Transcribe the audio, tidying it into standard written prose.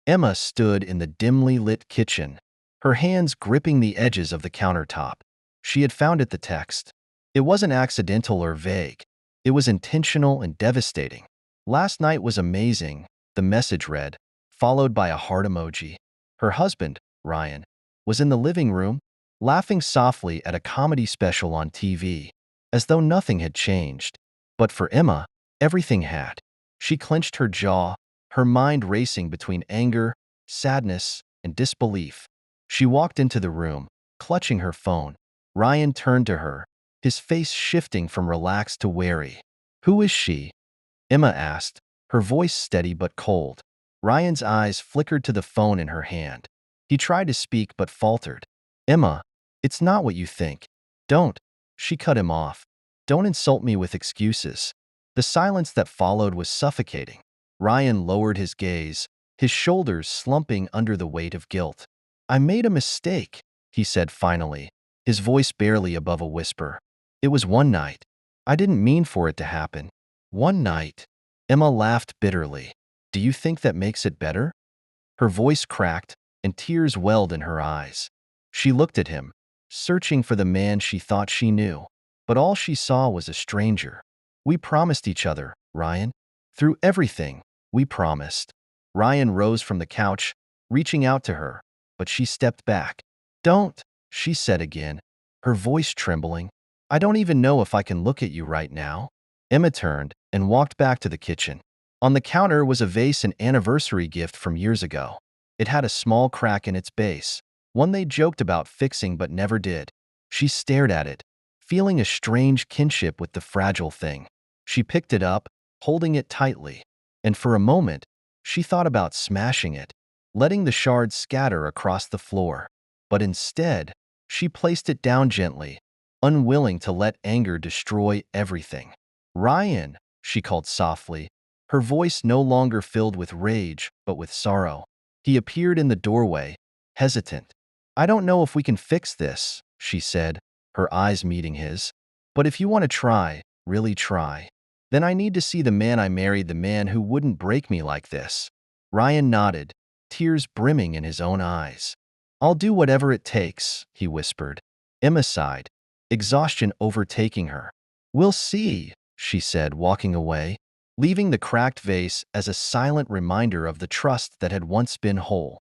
Emma stood in the dimly lit kitchen, her hands gripping the edges of the countertop. She had found it, the text. It wasn't accidental or vague. It was intentional and devastating. "Last night was amazing," the message read, followed by a heart emoji. Her husband, Ryan, was in the living room, laughing softly at a comedy special on TV, as though nothing had changed. But for Emma, everything had. She clenched her jaw, her mind racing between anger, sadness, and disbelief. She walked into the room, clutching her phone. Ryan turned to her, his face shifting from relaxed to wary. "Who is she?" Emma asked, her voice steady but cold. Ryan's eyes flickered to the phone in her hand. He tried to speak but faltered. "Emma, it's not what you think." "Don't." She cut him off. "Don't insult me with excuses." The silence that followed was suffocating. Ryan lowered his gaze, his shoulders slumping under the weight of guilt. "I made a mistake," he said finally, his voice barely above a whisper. "It was one night. I didn't mean for it to happen." "One night." Emma laughed bitterly. "Do you think that makes it better?" Her voice cracked, and tears welled in her eyes. She looked at him, searching for the man she thought she knew. But all she saw was a stranger. "We promised each other, Ryan. Through everything, we promised." Ryan rose from the couch, reaching out to her, but she stepped back. "Don't," she said again, her voice trembling. "I don't even know if I can look at you right now." Emma turned and walked back to the kitchen. On the counter was a vase, an anniversary gift from years ago. It had a small crack in its base, one they joked about fixing but never did. She stared at it, feeling a strange kinship with the fragile thing. She picked it up, holding it tightly, and for a moment, she thought about smashing it, letting the shards scatter across the floor. But instead, she placed it down gently, unwilling to let anger destroy everything. "Ryan," she called softly, her voice no longer filled with rage but with sorrow. He appeared in the doorway, hesitant. "I don't know if we can fix this," she said, her eyes meeting his. "But if you want to try, really try, then I need to see the man I married, the man who wouldn't break me like this." Ryan nodded, tears brimming in his own eyes. "I'll do whatever it takes," he whispered. Emma sighed, exhaustion overtaking her. "We'll see," she said, walking away, leaving the cracked vase as a silent reminder of the trust that had once been whole.